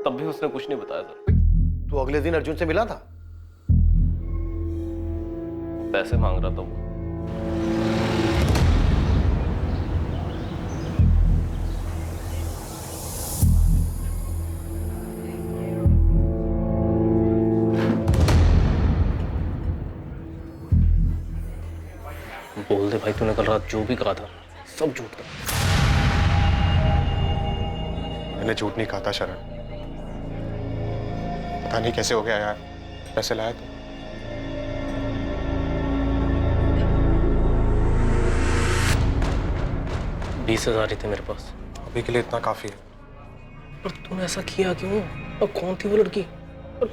Speaker 9: तब भी उसने कुछ नहीं बताया सर।
Speaker 7: तू अगले दिन अर्जुन से मिला था?
Speaker 9: पैसे मांग रहा था वो। बोल दे भाई, तूने कल रात जो भी कहा था सब झूठ था।
Speaker 3: मैंने झूठ नहीं कहा था शरण। पता नहीं कैसे हो गया यार, पैसे लाया तो।
Speaker 9: $20,000 ही थे मेरे पास।
Speaker 3: अभी के लिए इतना काफी है।
Speaker 9: पर तूने ऐसा किया क्यों? और कौन थी वो लड़की? और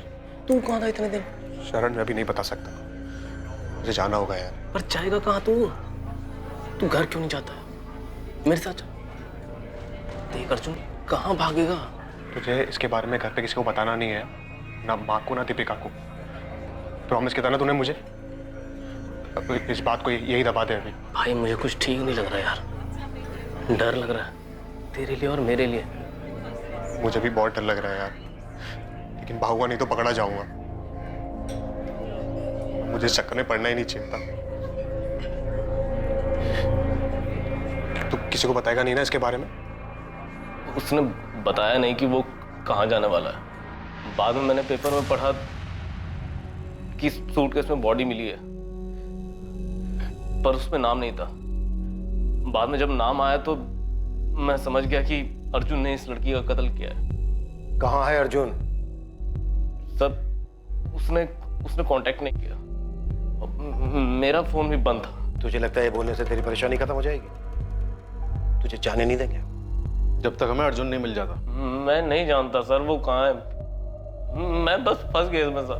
Speaker 9: तू कहाँ था इतने दिन?
Speaker 3: शरण मैं अभी नहीं बता सकता, मुझे जाना होगा यार।
Speaker 9: पर जाएगा कहाँ तू? तू घर क्यों नहीं जाता है? मेरे साथ चल। देख अर्जुन, कहाँ भागेगा?
Speaker 3: तुझे इसके बारे में घर पे किसी को बताना नहीं है, ना माँ को ना दीपिका को। प्रॉमिस किया था ना तूने मुझे। अब इस बात को यही दबा दे अभी।
Speaker 9: भाई मुझे कुछ ठीक नहीं लग रहा यार, डर लग रहा है तेरे लिए और मेरे लिए।
Speaker 3: मुझे भी बहुत डर लग रहा है यार, लेकिन भागूंगा नहीं तो पकड़ा जाऊंगा। मुझे इस चक्कर में पड़ना ही नहीं चाहिए था। तू किसी को बताएगा नहीं ना इसके बारे में?
Speaker 9: उसने बताया नहीं कि वो कहाँ जाने वाला है। बाद में मैंने पेपर में पढ़ा कि सूटकेस में बॉडी मिली है, पर उसमें नाम नहीं था। बाद में जब नाम आया तो मैं समझ गया कि अर्जुन ने इस लड़की का कत्ल किया है।
Speaker 7: कहाँ है अर्जुन?
Speaker 9: सर उसने कांटेक्ट नहीं किया। मेरा फोन भी बंद था।
Speaker 7: तुझे लगता है ये बोलने से तेरी परेशानी खत्म हो जाएगी? तुझे जाने नहीं देंगे
Speaker 5: जब तक हमें अर्जुन नहीं मिल जाता।
Speaker 9: मैं नहीं जानता सर वो कहाँ है। मैं बस फंस गया इसमें सर।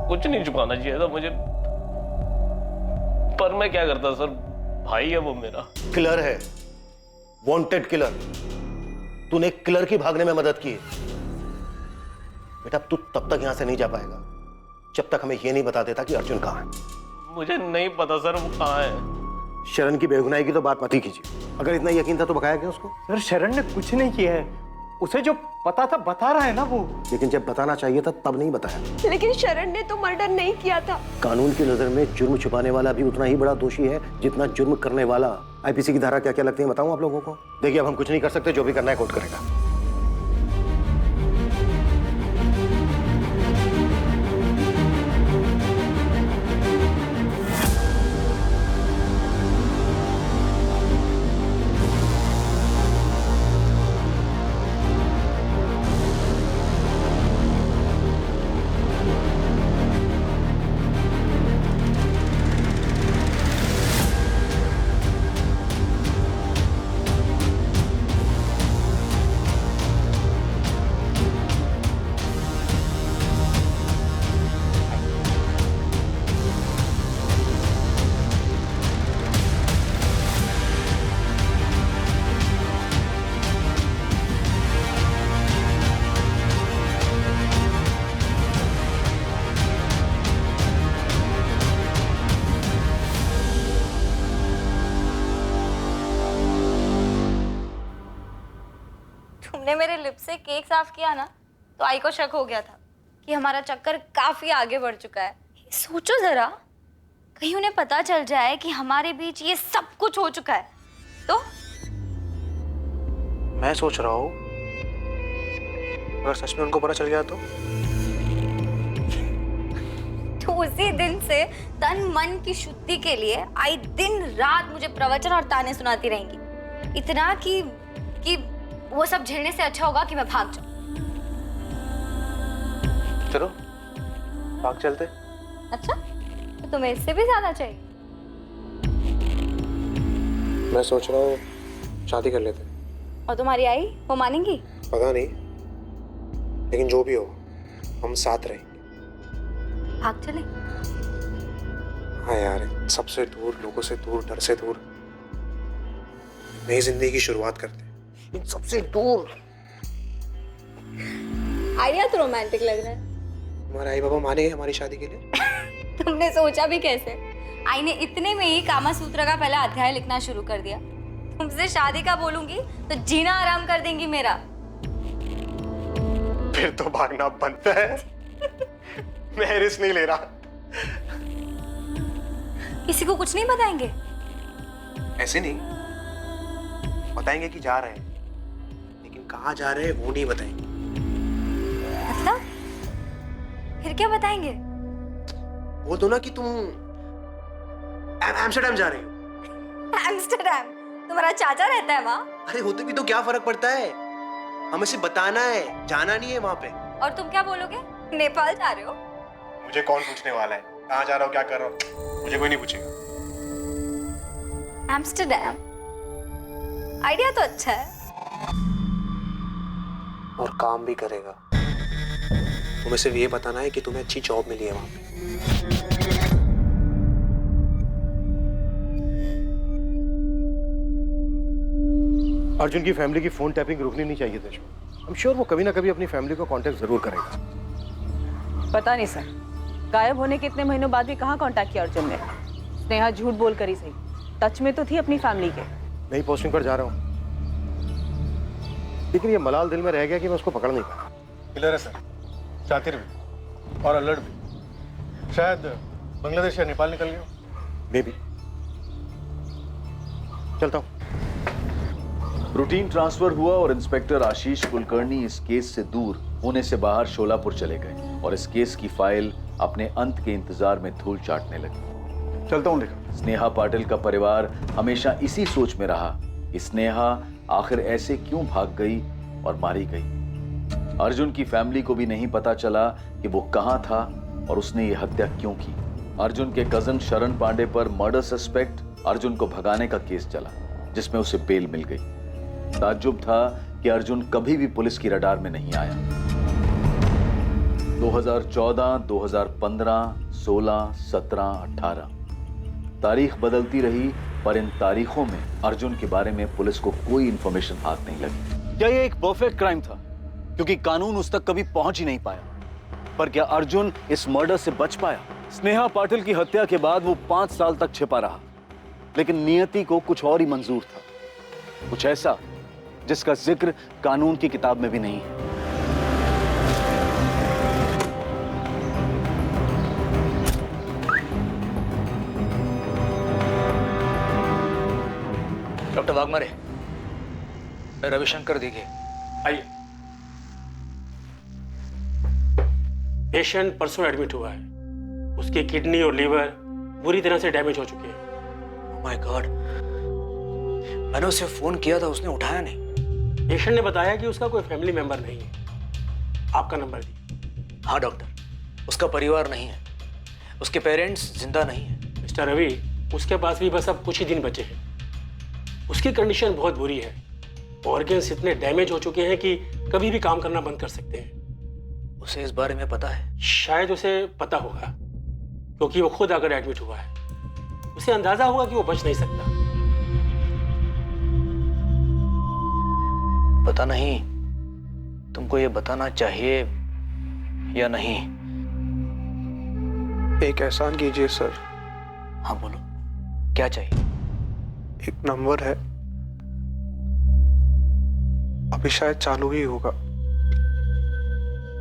Speaker 9: कुछ नहीं छुपाना चाहिए था मुझे, पर मैं क्या करता सर, भाई है वो मेरा।
Speaker 7: किलर है, वांटेड किलर। तूने किलर की भागने में मदद की है। बेटा तू तब तक यहां से नहीं जा पाएगा जब तक हमें यह नहीं बता देता कि अर्जुन कहाँ है।
Speaker 9: मुझे नहीं पता सर वो कहाँ है।
Speaker 7: शरण की बेगुनाही की तो बात मत ही कीजिए। अगर इतना यकीन था तो बकाया क्यों उसको?
Speaker 12: सर शरण ने कुछ नहीं किया है, उसे जो पता था बता रहा है ना वो।
Speaker 7: लेकिन जब बताना चाहिए था तब नहीं बताया।
Speaker 16: लेकिन शरण ने तो मर्डर नहीं किया था।
Speaker 7: कानून की नजर में जुर्म छुपाने वाला भी उतना ही बड़ा दोषी है जितना जुर्म करने वाला। आईपीसी की धारा क्या क्या लगती है बताऊं आप लोगों को? देखिए अब हम कुछ नहीं कर सकते, जो भी करना है कोर्ट करेगा।
Speaker 14: तुमने मेरे लिप से केक साफ किया ना, तो आई को शक हो गया था कि हमारा चक्कर काफी आगे बढ़ चुका है। सोचो जरा, कहीं उन्हें पता चल जाए कि हमारे बीच ये सब कुछ हो चुका है तो।
Speaker 3: मैं सोच रहा हूँ अगर सच में उनको पता चल गया तो
Speaker 14: उसी दिन से तन मन की शुद्धि के लिए आई दिन रात मुझे प्रवचन और ताने सुनाती रहेंगी, इतना कि वो सब झेलने से अच्छा होगा कि मैं भाग जाऊं।
Speaker 3: चलो भाग चलते।
Speaker 14: अच्छा, तो तुम्हें इससे भी ज्यादा चाहिए?
Speaker 3: मैं सोच रहा हूँ शादी कर लेते।
Speaker 14: और तुम्हारी आई, वो मानेंगी?
Speaker 3: पता नहीं, लेकिन जो भी हो हम साथ रहेंगे।
Speaker 14: भाग चले?
Speaker 3: हाँ यार, सबसे दूर, लोगों से दूर, डर से दूर, नई जिंदगी की शुरुआत करते हैं इन सबसे दूर।
Speaker 14: आइडिया तो रोमांटिक लग रहा है।
Speaker 3: हमारे आई बाबा मानेंगे हमारी शादी के लिए?
Speaker 14: तुमने सोचा भी कैसे? आई ने इतने में ही कामा सूत्र का पहला अध्याय लिखना शुरू कर दिया। तुमसे शादी का बोलूंगी तो जीना आराम कर देंगी मेरा।
Speaker 3: फिर तो भागना बनता है। मैं रिस्क नहीं ले रहा।
Speaker 14: किसी को कुछ नहीं बताएंगे?
Speaker 3: ऐसे नहीं बताएंगे कि जा रहे हैं, लेकिन कहाँ जा रहे हैं वो नहीं बताएंगे।
Speaker 14: मतलब फिर क्या बताएंगे?
Speaker 3: बोल दो ना कि तुम एम्स्टर्डम जा रही हो।
Speaker 14: एम्स्टर्डम? तुम्हारा चाचा रहता है वहाँ?
Speaker 3: अरे होते भी तो क्या फर्क पड़ता है, हमें सिर्फ बताना है, जाना नहीं है वहाँ पे।
Speaker 14: और तुम क्या बोलोगे? नेपाल जा रहे हो?
Speaker 3: मुझे कौन पूछने वाला है कहाँ जा रहा हो, क्या कर रहा हो? मुझे कोई नहीं पूछेगा।
Speaker 14: एम्स्टर्डम आइडिया तो अच्छा है,
Speaker 3: और काम भी करेगा। तुम्हें सिर्फ ये बताना है कि तुम्हें अच्छी जॉब मिली है वहाँ पे।
Speaker 7: अर्जुन की फैमिली की फोन टैपिंग रुकनी नहीं चाहिए थी। आई एम श्योर वो कभी ना कभी अपनी फैमिली को कांटेक्ट जरूर करेगा।
Speaker 2: पता नहीं सर, गायब होने के इतने महीनों बाद भी कहाँ कांटेक्ट किया अर्जुन ने? स्नेहा झूठ बोल कर ही सही, टच में तो थी अपनी फैमिली के।
Speaker 7: नई पोस्टिंग पर जा रहा हूँ, लेकिन ये मलाल दिल में रह गया कि मैं उसको पकड़ नहीं पाया।
Speaker 5: क्लियर है सर, शातिर भी और अलर्ट भी। शायद बांग्लादेश या नेपाल निकल गया।
Speaker 7: May be. चलता हूँ।
Speaker 15: रूटीन ट्रांसफर हुआ और इंस्पेक्टर आशीष कुलकर्णी इस केस से दूर पुणे से बाहर शोलापुर चले गए और इस केस की फाइल अपने अंत के इंतजार में धूल चाटने लगी।
Speaker 5: चलता हूँ लेकर।
Speaker 15: स्नेहा पाटिल का परिवार हमेशा इसी सोच में रहा कि स्नेहा आखिर ऐसे क्यों भाग गई और मारी गई। अर्जुन की फैमिली को भी नहीं पता चला कि वो कहाँ था और उसने ये हत्या क्यों की। अर्जुन के कजन शरण पांडे पर मर्डर सस्पेक्ट अर्जुन को भगाने का केस चला, जिसमें उसे बेल मिल गई। ताज्जुब था कि अर्जुन कभी भी पुलिस की रडार में नहीं आया। 2014, 2015, 16, 17, 18 तारीख बदलती रही, पर इन तारीखों में अर्जुन के बारे में पुलिस को कोई इंफॉर्मेशन हाथ नहीं लगी।
Speaker 19: क्या ये एक परफेक्ट क्राइम था क्योंकि कानून उस तक कभी पहुंच ही नहीं पाया? पर क्या अर्जुन इस मर्डर से बच पाया? स्नेहा पाटिल की हत्या के बाद वो 5 साल तक छिपा रहा, लेकिन नियति को कुछ और ही मंजूर था, कुछ ऐसा जिसका जिक्र कानून की किताब में भी नहीं है।
Speaker 18: डॉक्टर वाघमारे, रविशंकर दिखे।
Speaker 20: आइए। पेशेंट परसों एडमिट हुआ है, उसकी किडनी और लीवर बुरी तरह से डैमेज हो चुके हैं।
Speaker 18: माय गॉड, मैंने उसे फोन किया था, उसने उठाया नहीं।
Speaker 20: पेशेंट ने बताया कि उसका कोई फैमिली मेंबर नहीं है। आपका नंबर दी।
Speaker 18: हाँ डॉक्टर, उसका परिवार नहीं है, उसके पेरेंट्स जिंदा नहीं है।
Speaker 20: मिस्टर रवि, उसके पास भी बस अब कुछ ही दिन बचे हैं। उसकी कंडीशन बहुत बुरी है, ऑर्गन्स इतने डैमेज हो चुके हैं कि कभी भी काम करना बंद कर सकते हैं।
Speaker 18: उसे इस बारे में पता है?
Speaker 20: शायद उसे पता होगा, क्योंकि वो खुद अगर एडमिट हुआ है, उसे अंदाजा होगा कि वो बच नहीं सकता।
Speaker 18: पता नहीं तुमको ये बताना चाहिए या नहीं।
Speaker 3: एक एहसान कीजिए सर।
Speaker 18: हाँ बोलो, क्या चाहिए?
Speaker 3: एक नंबर है, अभी शायद चालू ही होगा।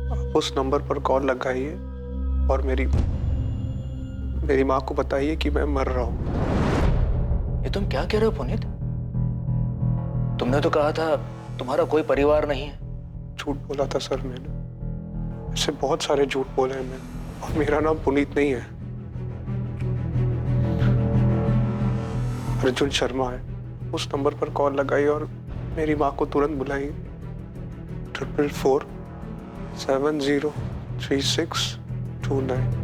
Speaker 3: आप उस नंबर पर कॉल लगाइए और मेरी माँ को बताइए कि मैं मर रहा हूँ।
Speaker 18: ये तुम क्या कह रहे हो पुनीत? तुमने तो कहा था तुम्हारा कोई परिवार नहीं है।
Speaker 3: झूठ बोला था सर मैंने, ऐसे बहुत सारे झूठ बोले हैं मैंने, और मेरा नाम पुनीत नहीं है, अर्जुन शर्मा है। उस नंबर पर कॉल लगाइए और मेरी माँ को तुरंत बुलाइए। 444703629।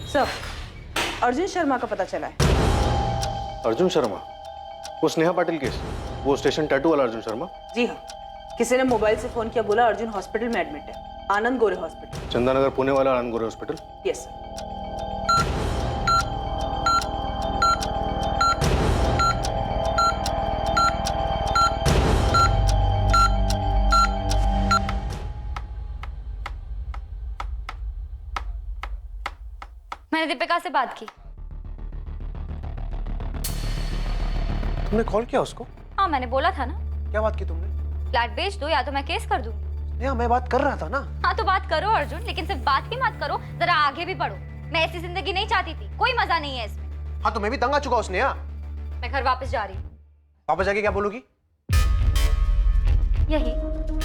Speaker 2: सर, अर्जुन शर्मा का पता चला है।
Speaker 5: अर्जुन शर्मा? वो स्नेहा पाटिल केस, वो स्टेशन टैटू वाला अर्जुन शर्मा?
Speaker 2: जी हाँ, किसी ने मोबाइल से फोन किया, बोला अर्जुन हॉस्पिटल में एडमिट है, आनंद गोरे हॉस्पिटल।
Speaker 5: चंदानगर पुणे वाला आनंद गोरे हॉस्पिटल?
Speaker 2: Yes sir.
Speaker 14: मैंने दीपिका से बात की।
Speaker 3: तुमने कॉल किया उसको?
Speaker 14: हाँ, मैंने बोला था ना।
Speaker 3: क्या बात की तुमने?
Speaker 14: फ्लैट बेच दो या तो मैं केस कर दूंगी।
Speaker 3: नेहा, मैं बात कर रहा था ना।
Speaker 14: हाँ तो बात करो अर्जुन, लेकिन सिर्फ बात ही मत करो, जरा आगे भी बढ़ो। मैं ऐसी जिंदगी नहीं चाहती थी, कोई मजा नहीं है इसमें।
Speaker 3: हाँ तो मैं भी तंग आ चुका हूँ स्नेहा।
Speaker 14: मैं घर वापस जा रही हूँ।
Speaker 3: वापस जाके क्या बोलूगी?
Speaker 14: यही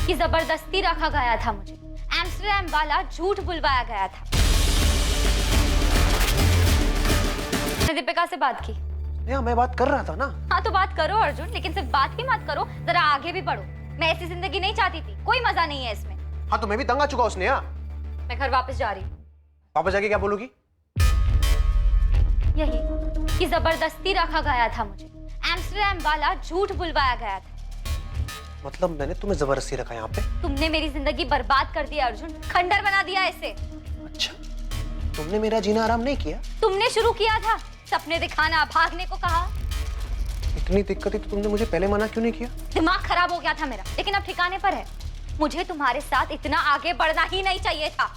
Speaker 14: कि जबरदस्ती रखा गया था मुझे, एम्स्टरडैम वाला झूठ बुलवाया गया था। मैंने दीपिका से बात की।
Speaker 3: नेहा, मैं बात कर रहा था ना।
Speaker 14: हाँ तो बात करो अर्जुन, लेकिन सिर्फ बात ही मत करो, जरा आगे भी बढ़ो। मैं ऐसी जिंदगी नहीं चाहती थी, कोई मजा नहीं है इसमें।
Speaker 3: हाँ तो मैं भी तंग आ चुका हूँ स्नेहा।
Speaker 14: मैं घर वापस जा रही हूँ।
Speaker 3: वापस जाके क्या बोलूगी?
Speaker 14: यही कि जबरदस्ती रखा गया था मुझे, एम्स्टरडैम वाला झूठ बुलवाया गया था।
Speaker 3: मतलब मैंने तुम्हें जबरदस्ती रखा यहाँ पे?
Speaker 14: तुमने मेरी जिंदगी बर्बाद कर दी अर्जुन, खंडर बना दिया इसे।
Speaker 3: अच्छा, तुमने मेरा जीना आराम नहीं किया?
Speaker 14: तुमने शुरू किया था, सपने दिखाना, भागने को कहा।
Speaker 3: इतनी दिक्कत है तो तुमने मुझे पहले मना क्यों नहीं किया?
Speaker 14: दिमाग खराब हो गया था मेरा, लेकिन अब ठिकाने पर है। मुझे तुम्हारे साथ इतना आगे बढ़ना ही नहीं चाहिए था।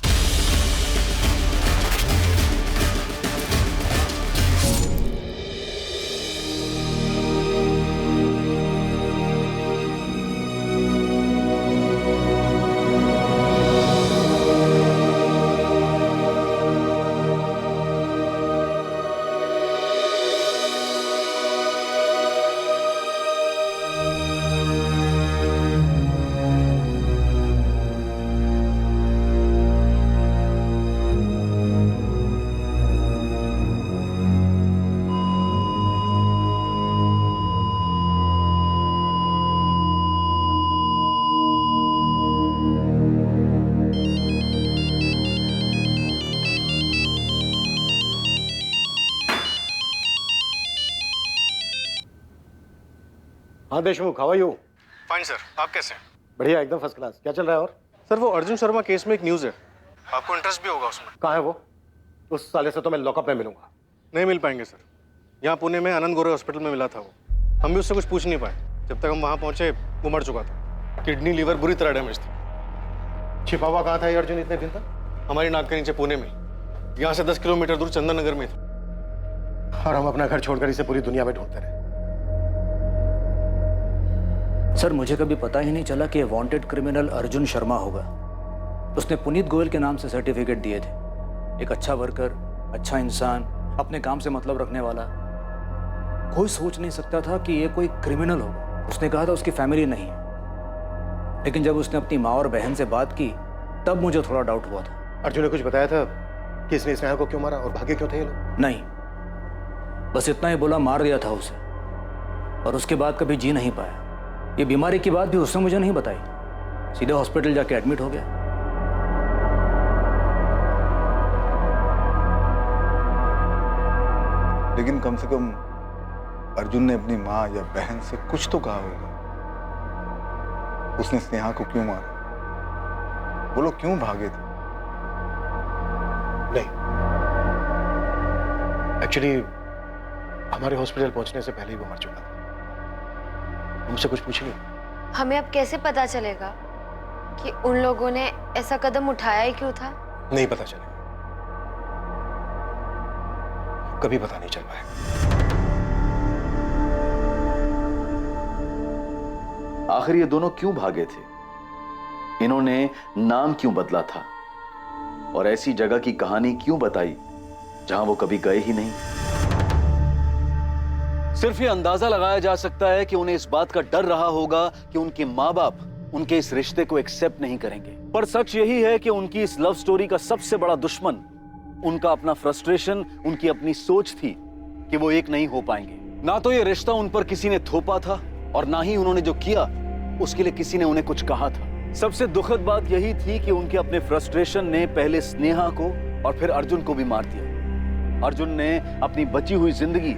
Speaker 5: हाँ Deshmukh, how are you?
Speaker 3: Fine sir, आप कैसे हैं?
Speaker 5: बढ़िया, एकदम फर्स्ट क्लास। क्या चल रहा है? और सर, वो अर्जुन शर्मा केस में एक न्यूज़ है।
Speaker 3: आपको इंटरेस्ट भी होगा उसमें।
Speaker 5: कहाँ है वो? उस साले से तो मैं लॉकअप में मिलूंगा। नहीं मिल पाएंगे सर। यहाँ पुणे में आनंद गोरे हॉस्पिटल में मिला था वो। हम भी उससे कुछ पूछ नहीं पाए। जब तक हम वहाँ पहुँचे वो मर चुका था। किडनी लीवर बुरी तरह डैमेज थी।
Speaker 7: छिपा हुआ कहाँ था ये अर्जुन इतने दिन तक?
Speaker 5: हमारी नाक के नीचे पुणे में, यहाँ से 10 किलोमीटर दूर चंदन नगर में था।
Speaker 7: और हम अपना घर छोड़कर इसे पूरी दुनिया में ढूंढते रहे।
Speaker 18: सर, मुझे कभी पता ही नहीं चला कि वांटेड क्रिमिनल अर्जुन शर्मा होगा। उसने पुनीत गोयल के नाम से सर्टिफिकेट दिए थे। एक अच्छा वर्कर, अच्छा इंसान, अपने काम से मतलब रखने वाला। कोई सोच नहीं सकता था कि ये कोई क्रिमिनल होगा। उसने कहा था उसकी फैमिली नहीं है, लेकिन जब उसने अपनी माँ और बहन से बात की तब मुझे थोड़ा डाउट हुआ था।
Speaker 7: अर्जुन ने कुछ बताया था कि इसने स्नेहा को क्यों मारा और भागे क्यों थे ये लोग?
Speaker 18: नहीं, बस इतना ही बोला, मार दिया था उसे, और उसके बाद कभी जी नहीं पाया। ये बीमारी की बात भी उसने मुझे नहीं बताई, सीधे हॉस्पिटल जाके एडमिट हो गया।
Speaker 11: लेकिन कम से कम अर्जुन ने अपनी माँ या बहन से कुछ तो कहा होगा। उसने स्नेहा को क्यों मारा? वो लोग क्यों भागे थे?
Speaker 7: नहीं, एक्चुअली हमारे हॉस्पिटल पहुंचने से पहले ही वो मर चुका था। मुझसे कुछ पूछिए।
Speaker 17: हमें अब कैसे पता चलेगा कि उन लोगों ने ऐसा कदम उठाया ही क्यों था?
Speaker 3: नहीं पता चलेगा, कभी पता नहीं चल पाएगा।
Speaker 15: आखिर ये दोनों क्यों भागे थे? इन्होंने नाम क्यों बदला था? और ऐसी जगह की कहानी क्यों बताई जहां वो कभी गए ही नहीं? सिर्फ ये अंदाजा लगाया जा सकता है कि उन्हें इस बात का डर रहा होगा कि उनके माँ बाप उनके इस रिश्ते को एक्सेप्ट नहीं करेंगे। पर सच यही है कि उनकी इस लव स्टोरी का सबसे बड़ा दुश्मन उनका अपना फ्रस्ट्रेशन, उनकी अपनी सोच थी कि वो एक नहीं हो पाएंगे। ना तो ये रिश्ता उन पर किसी ने थोपा था और ना ही उन्होंने जो किया उसके लिए किसी ने उन्हें कुछ कहा था। सबसे दुखद बात यही थी कि उनके अपने फ्रस्ट्रेशन ने पहले स्नेहा को और फिर अर्जुन को भी मार दिया। अर्जुन ने अपनी बची हुई जिंदगी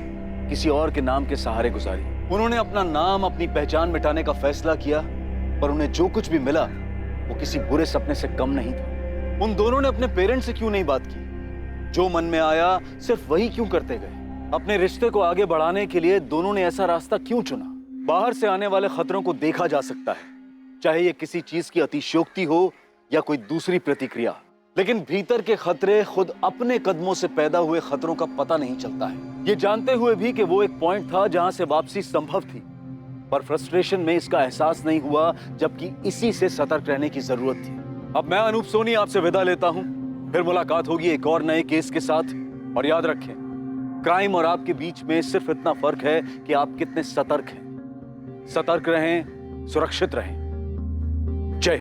Speaker 15: किसी और के नाम के सहारे गुजारी। उन्होंने अपना नाम, अपनी पहचान मिटाने का फैसला किया, पर उन्हें जो कुछ भी मिला वो किसी बुरे सपने से कम नहीं था। उन दोनों ने अपने पेरेंट्स से क्यों नहीं बात की? जो मन में आया सिर्फ वही क्यों करते गए? अपने रिश्ते को आगे बढ़ाने के लिए दोनों ने ऐसा रास्ता क्यों चुना? बाहर से आने वाले खतरों को देखा जा सकता है, चाहे ये किसी चीज की अतिशयोक्ति हो या कोई दूसरी प्रतिक्रिया, लेकिन भीतर के खतरे खुद अपने कदमों से पैदा हुए खतरों का पता नहीं चलता है। ये जानते हुए भी कि वो एक पॉइंट था जहां से वापसी संभव थी, पर फ्रस्ट्रेशन में इसका एहसास नहीं हुआ, जबकि इसी से सतर्क रहने की जरूरत थी। अब मैं अनूप सोनी आपसे विदा लेता हूं, फिर मुलाकात होगी एक और नए केस के साथ। और याद रखें, क्राइम और आपके बीच में सिर्फ इतना फर्क है कि आप कितने सतर्क हैं। सतर्क रहें, सुरक्षित रहें।